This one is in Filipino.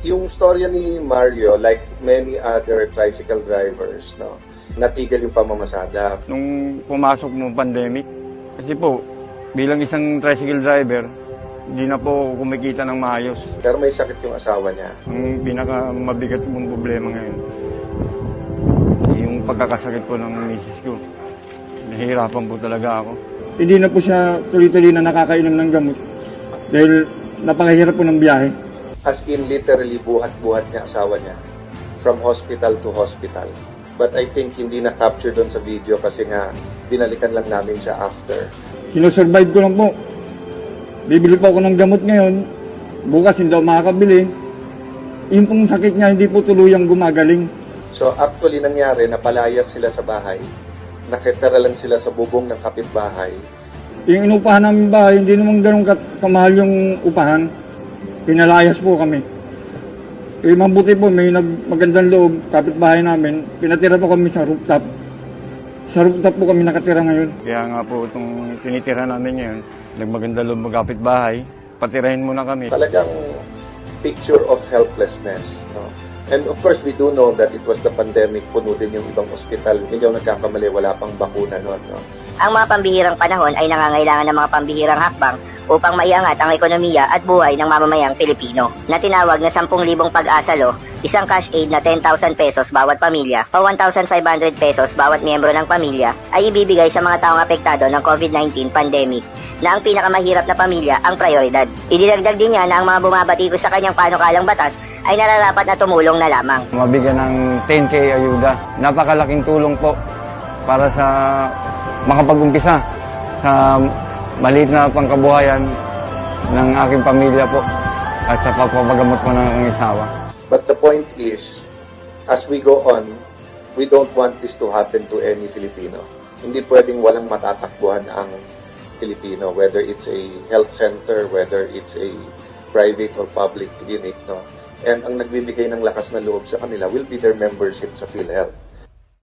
Yung storya ni Mario, like many other tricycle drivers, no, natigil yung pamamasada. Nung pumasok ng pandemic, kasi po, bilang isang tricycle driver, hindi na po kumikita ng maayos. Pero may sakit yung asawa niya. Ang pinakamabigat mong problema ngayon, yung pagkakasakit po ng misis ko. Nahihirapan po talaga ako. Hindi na po siya tuloy-tuloy na nakakainom ng gamot dahil napakahirap po ng biyahe. As in literally buhat-buhat niya asawa niya from hospital to hospital. But I think hindi na-capture doon sa video kasi nga binalikan lang namin siya after. Sinosurvive ko lang po. Bibili po ako ng gamot ngayon. Bukas hindi ako makakabili. Yung pong sakit niya hindi po tuluyang gumagaling. So actually nangyari, napalayas sila sa bahay. Nakitira lang sila sa bubong ng kapitbahay. Yung inupahan namin bahay, hindi naman ganun kamahal yung upahan. Pinalayas po kami. Mabuti po, may magandang loob, kapitbahay namin. Pinatira po kami sa rooftop. Sa rooftop po kami nakatira ngayon. Kaya nga po itong tinitira namin ngayon, nagmaganda loob magkapit bahay, patirahin muna kami. Talagang picture of helplessness. No? And of course, we do know that it was the pandemic, puno din yung ibang ospital. Hindi ako nagkakamali, wala pang bakuna noon. No? Ang mga pambihirang panahon ay nangangailangan ng mga pambihirang hakbang upang maiangat ang ekonomiya at buhay ng mamamayang Pilipino. Na tinawag na 10,000 pag-asalo, isang cash aid na 10,000 pesos bawat pamilya o 1,500 pesos bawat miyembro ng pamilya ay ibibigay sa mga taong apektado ng COVID-19 pandemic na ang pinakamahirap na pamilya ang prioridad. Idinagdag din niya na ang mga bumabatikos sa kanyang panukalang batas ay nararapat na tumulong na lamang. Mabigyan ng 10K ayuda. Napakalaking tulong po para sa makapag-umpisa sa maliit na pangkabuhayan ng aking pamilya po at sa pagpapagamot po ng aking asawa. But the point is, as we go on, we don't want this to happen to any Filipino. Hindi pwedeng walang matatakbuhan ang Filipino, whether it's a health center, whether it's a private or public clinic. No? And ang nagbibigay ng lakas na loob sa kanila will be their membership sa PhilHealth.